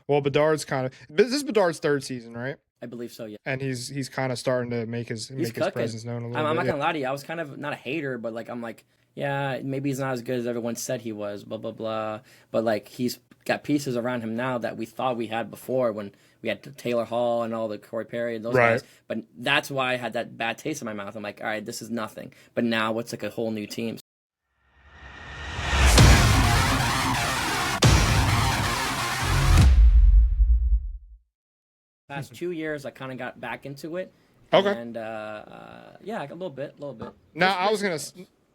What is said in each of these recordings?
Well, Bedard's this is Bedard's third season, right? I believe so, yeah. And he's kind of starting to make his presence known a little bit. I'm not gonna lie to you. I was kind of not a hater, but like I'm like, yeah, maybe he's not as good as everyone said he was. Blah blah blah. But like he's got pieces around him now that we thought we had before when we had Taylor Hall and all the Corey Perry and those guys. But that's why I had that bad taste in my mouth. I'm like, all right, this is nothing. But now it's like a whole new team. Past 2 years, I kind of got back into it. Okay. And yeah, like a little bit. Now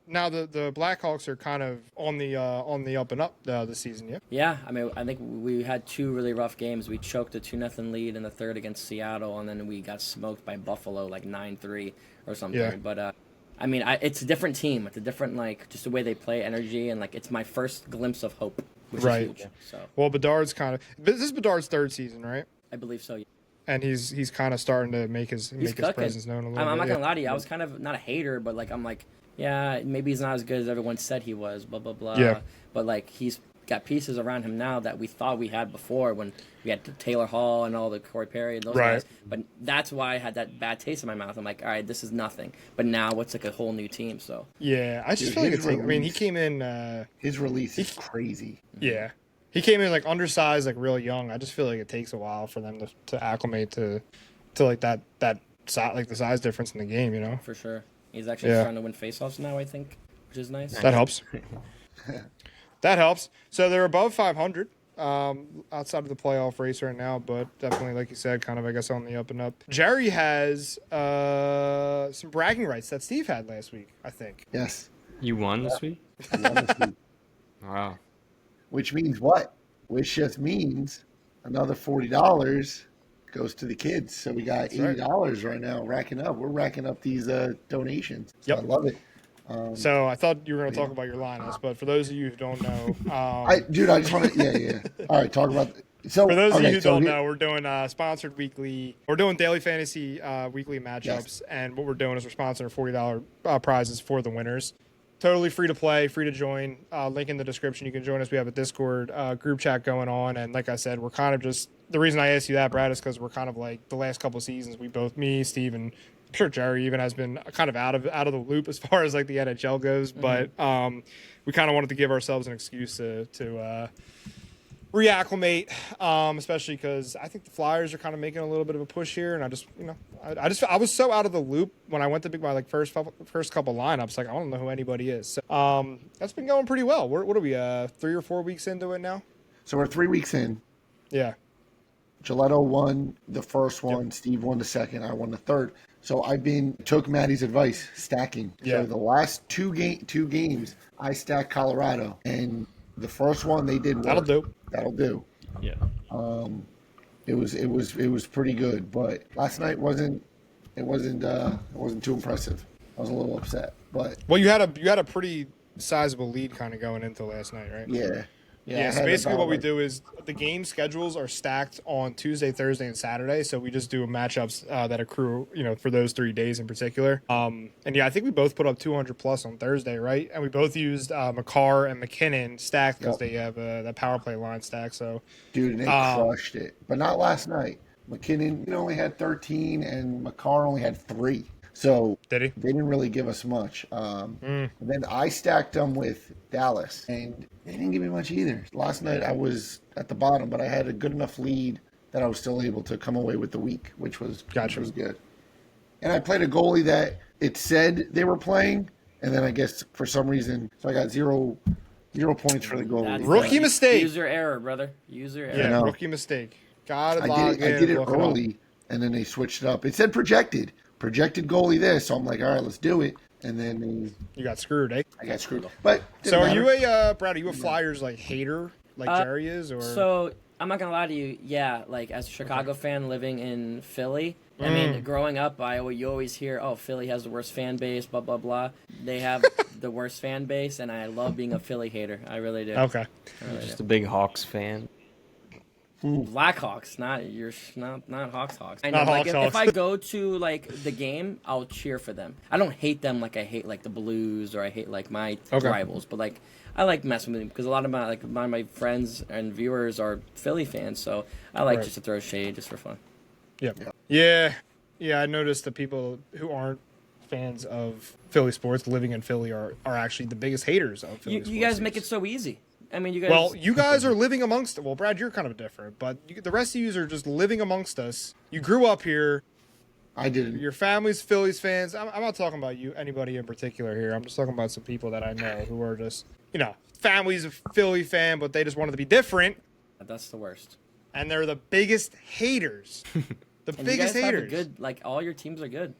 Now the Blackhawks are kind of on the up and up this season, yeah. Yeah, I mean, I think we had two really rough games. We choked a 2-0 lead in the third against Seattle, and then we got smoked by Buffalo like 9-3 or something. Yeah. But I mean, it's a different team. It's a different just the way they play, energy, and like it's my first glimpse of hope, which is huge. So. Well, Bedard's this is Bedard's third season, right? I believe so. Yeah. And he's kind of starting to make his presence known a little bit. I'm not gonna lie to you. I was kind of not a hater, but like I'm like, yeah, maybe he's not as good as everyone said he was. Blah blah blah. Yeah. But like he's got pieces around him now that we thought we had before when we had Taylor Hall and all the Corey Perry and those guys. But that's why I had that bad taste in my mouth. I'm like, all right, this is nothing. But now it's like a whole new team. So yeah, I just feel like I mean, he came in. His release is crazy. Yeah. He came in like undersized, like real young. I just feel like it takes a while for them to acclimate to like that like the size difference in the game, you know. For sure, he's actually starting to win faceoffs now, I think, which is nice. That helps. That helps. So they're above 500 outside of the playoff race right now, but definitely, like you said, kind of I guess on the up and up. Jerry has some bragging rights that Steve had last week, I think. Yes. You won this week? I won this week. Wow. Which means what? Which just means another $40 goes to the kids. So we got $80 right now racking up. We're racking up these donations. So I love it. So I thought you were going to talk about your lineups, but for those of you who don't know, I just want to, yeah. All right, talk about. So for those of you who don't know, we're doing sponsored weekly. We're doing daily fantasy weekly matchups, and what we're doing is we're sponsoring $40 prizes for the winners. Totally free to play, free to join. Link in the description. You can join us. We have a Discord group chat going on. And like I said, we're kind of just – the reason I asked you that, Brad, is because we're kind of like the last couple of seasons, me, Steve, and I'm sure Jerry even has been kind of out of the loop as far as like the NHL goes. Mm-hmm. But we kind of wanted to give ourselves an excuse to reacclimate, especially because I think the Flyers are kind of making a little bit of a push here, and I was so out of the loop when I went to my first couple lineups. Like I don't know who anybody is. So, that's been going pretty well. What are we 3 or 4 weeks into it now? So we're 3 weeks in. Yeah. Giletto won the first one. Yep. Steve won the second. I won the third. So took Maddie's advice, stacking. Yeah. So the last two games, I stacked Colorado, and the first one they did work. That'll do. Yeah. It was pretty good, but last night wasn't too impressive. I was a little upset, but you had a pretty sizable lead kind of going into last night, right? Yeah. Yeah, so basically what we do is the game schedules are stacked on Tuesday, Thursday, and Saturday. So we just do matchups that accrue, for those 3 days in particular. And yeah, I think we both put up 200 plus on Thursday, right? And we both used McCarr and McKinnon stacked because they have that power play line stack. So, dude, they crushed it, but not last night. McKinnon only had 13, and McCarr only had 3. So did he? They didn't really give us much. And then I stacked them with Dallas, and they didn't give me much either. Last night I was at the bottom, but I had a good enough lead that I was still able to come away with the week, which was good. And I played a goalie that it said they were playing, and then I guess for some reason, so I got zero points for the goalie. Rookie mistake. User error, brother. User error. Yeah, rookie mistake. I did it early, and then they switched it up. It said projected goalie this, so I'm like, all right, let's do it. And then you got screwed, eh? I got screwed. But so are you Brad? Are you a Flyers hater like Jerry is, or? So I'm not gonna lie to you. Yeah, like as a Chicago fan living in Philly, I mean, growing up, you always hear, oh, Philly has the worst fan base, blah blah blah. They have the worst fan base, and I love being a Philly hater. I really do. Okay. Just a big Hawks fan. Blackhawks, not Hawks. I know, not like Hawks. If I go to like the game, I'll cheer for them. I don't hate them like I hate like the Blues or I hate like my rivals, but like I like messing with him because a lot of my friends and viewers are Philly fans, so I like Right. just to throw shade just for fun. Yeah. I noticed the people who aren't fans of Philly sports living in Philly are actually the biggest haters of Philly You sports guys make it teams. so easy. I mean, you guys. Well, you guys are living amongst. Well, Brad, you're kind of different, but the rest of you are just living amongst us. You grew up here. I didn't. Your family's Phillies fans. I'm not talking about you, anybody in particular here. I'm just talking about some people that I know who are just, family's a Philly fan, but they just wanted to be different, That's the worst. and they're the biggest haters. The And biggest you guys haters. have a good, all your teams are good.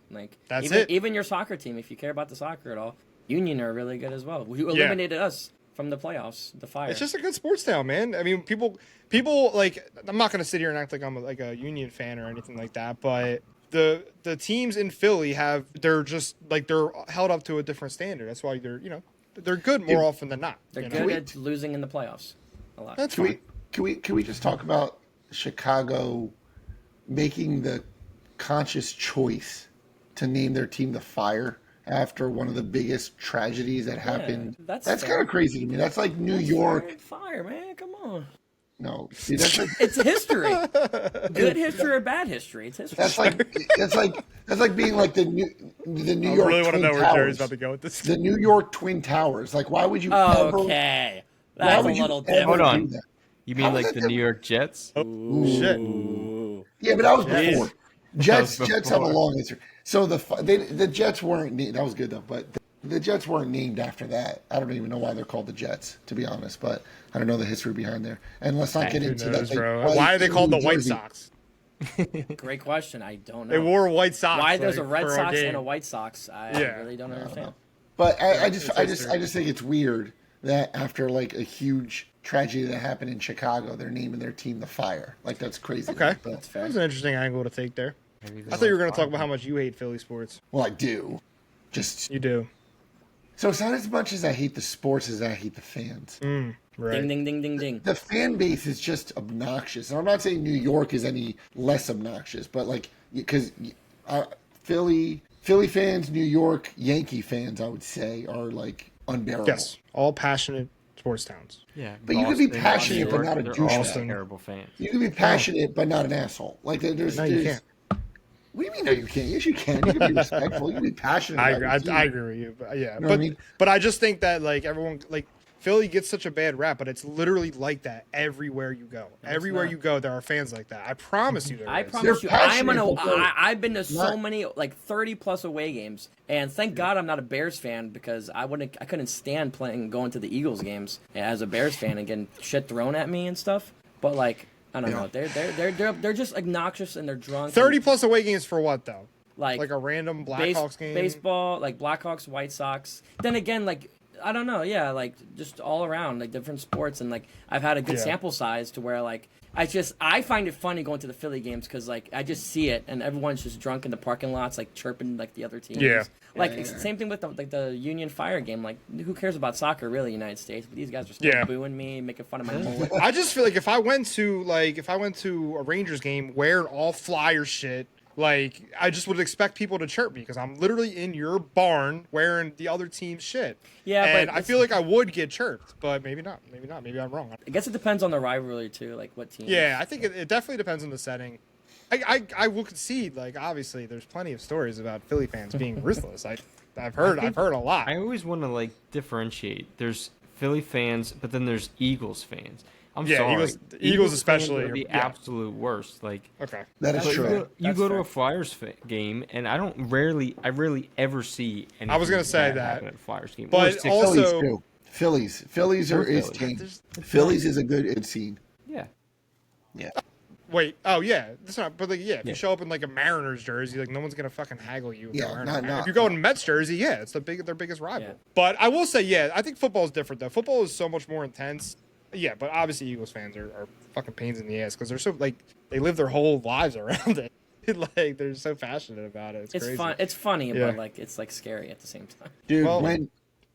That's even, it. Even your soccer team, if you care about the soccer at all, Union are really good as well. Who eliminated us from the playoffs, the Fire. It's just a good sports town, man. I mean, people like. I'm not gonna sit here and act like I'm a Union fan or anything like that, but the teams in Philly they're held up to a different standard. That's why they're good more often than not. They're you good know? at losing in the playoffs. A lot. That's Can fine. we just talk about Chicago making the conscious choice to name their team the Fire after one of the biggest tragedies that happened? that's That's fair. kind of crazy to me. That's like New That's York. Fire, man. Come on. No, see, that's like It's history. Good history or bad history. It's history. that's like being like the New I York really want to Twin know where Towers. Jerry's about to go with this. The New York Twin Towers. Like, why would you ever? Okay. Why That's a would you little ever different. Hold do on. that? You How mean was like that the New York Jets? Oh shit! Ooh. Yeah, but that was Jeez. before. Jets have a long history. So the Jets weren't named. That was good though, but the Jets weren't named after that. I don't even know why they're called the Jets, to be honest. But I don't know the history behind there. And let's not get Who into knows, that. bro? Why are they called the White Sox? Great question. I don't know. They wore white socks. Why there's a like, Red for Sox game. and a White Sox? I Yeah. really don't understand. But I just history. think it's weird that after like a huge tragedy that happened in Chicago, they're naming their team the Fire. Like that's crazy. Okay, But, That's fair. that was an interesting angle to take there. Maybe I thought you were going to talk about how much you hate Philly sports. well, I do. Just You do. so it's not as much as I hate the sports as I hate the fans. Right. Ding, ding, ding, ding, ding. The fan base is just obnoxious. And I'm not saying New York is any less obnoxious, but like because Philly fans, New York Yankee fans, I would say, are like unbearable. Yes. All passionate sports towns. Yeah, But you can be Boston, passionate, New but York, not a they're douchebag. all terrible fans. You can be passionate, but not an asshole. Like there's, No, you there's- can't. What do you mean? No, you can't. Yes, you can. You can be respectful. You can be passionate. I about agree. your I team. agree with you. But yeah, know what I mean? but I just think that like everyone like Philly gets such a bad rap, but it's literally like that everywhere you go. Everywhere not. you go, there are fans like that. I promise you. There I is. promise you, They're I'm passionate, but they're I've been to so not- many 30 plus away games, and thank God I'm not a Bears fan because I couldn't stand going to the Eagles games as a Bears fan and getting shit thrown at me and stuff. But like I don't know, they're just obnoxious and they're drunk. 30 plus away games for what though? like Like a random Blackhawks game. baseball, like Blackhawks, White Sox. Then again, like I don't know, yeah, like just all around, like different sports, and like I've had a good Yeah. sample size to where like I find it funny going to the Philly games because like I just see it and everyone's just drunk in the parking lots, like chirping like the other teams. Yeah. Like it's the same thing with the Union Fire game. Like who cares about soccer really, United States? But these guys are still Yeah. booing me, making fun of my mullet. I just feel like if I went to a Rangers game wearing all Flyer shit, like I just would expect people to chirp me because I'm literally in your barn wearing the other team's shit. Yeah, and but I feel like I would get chirped, but maybe not. Maybe not. Maybe I'm wrong. I guess it depends on the rivalry too, like what team. Yeah, I think it definitely depends on the setting. I will concede, like obviously there's plenty of stories about Philly fans being ruthless. I've heard a lot. I always want to like differentiate. There's Philly fans, but then there's Eagles fans. I'm Yeah, sorry. Eagles fans especially are the yeah. absolute worst. Like Okay. That is but true. you That's go to fair. a Flyers game, and I rarely ever see anything. I was gonna say bad that. happen at a Flyers game. But Or Sixers. also- Phillies are is Phillies. team. There's- Phillies is a good scene. Yeah. Yeah. Wait. Oh yeah. That's not. But like, yeah, if you Yeah. show up in like a Mariners jersey, like no one's gonna fucking haggle you. If Yeah, you're wearing not- a- not- if you go in Mets jersey, yeah, it's their biggest rival. Yeah. But I will say, yeah, I think football is different though. Football is so much more intense. Yeah, but obviously Eagles fans are fucking pains in the ass because they're so like they live their whole lives around it. Like they're so passionate about it. It's It's crazy. fun. It's funny, Yeah. but like it's like scary at the same time. Dude, Well- when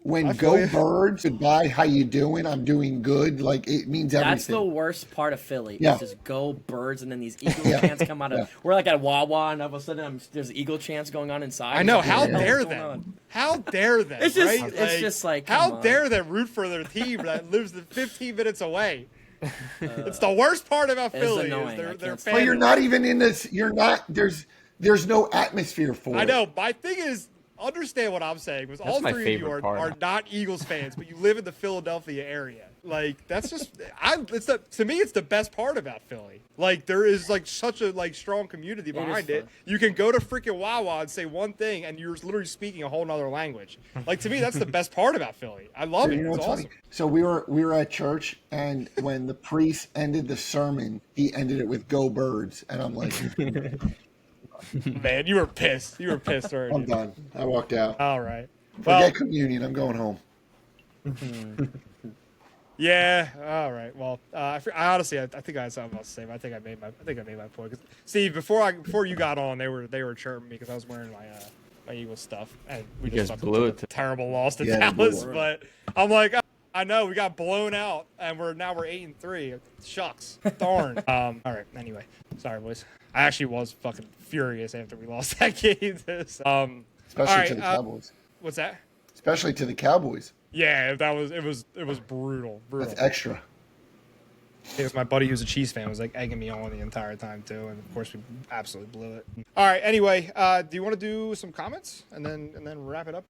when I feel Go you. Birds, goodbye, how you doing? I'm doing good. Like, it means everything. That's the worst part of Philly. Yeah. Is just go birds, and then these eagle chants come out of. We're like at Wawa, and all of a sudden there's eagle chants going on inside. I know. It's like, How what the hell dare is going them? on? How dare them? It's just, right? it's just like, how come on. dare them root for their team that lives 15 minutes away? It's the worst part about It's Philly. annoying. Is I their can't But you're fandom. not even in this. You're not. There's no atmosphere for it. I know. My thing is, understand what I'm saying. Was all my three of you favorite part. are not Eagles fans, but you live in the Philadelphia area. Like that's just, to me, it's the best part about Philly. Like there is like such a like strong community behind it. fun. You can go to freaking Wawa and say one thing, and you're literally speaking a whole nother language. Like to me, that's the best part about Philly. I love So, it. you know It's what's awesome. funny? So we were at church, and when the priest ended the sermon, he ended it with "Go Birds," and I'm like, Man, you were pissed. You were pissed already. I'm done. I walked out. All right. Forget Well, communion. I'm going home. yeah. All right. Well, I honestly, I think I had something else to say. But I think I made my point. 'Cause, Steve, before you got on, they were chirping me because I was wearing my Eagles stuff, and we You just guys fucking blew took it. a terrible loss to Yeah, they blew Dallas. it. But I'm like, I know we got blown out, and we're 8-3. Shucks, darn. All right. Anyway, sorry, boys. I actually was fucking furious after we lost that game. Especially all right, to the Cowboys. What's that? Especially to the Cowboys. Yeah, it was brutal. That's extra. Because my buddy who's a Chiefs fan was like egging me on the entire time too, and of course we absolutely blew it. All right. Anyway, do you want to do some comments and then wrap it up?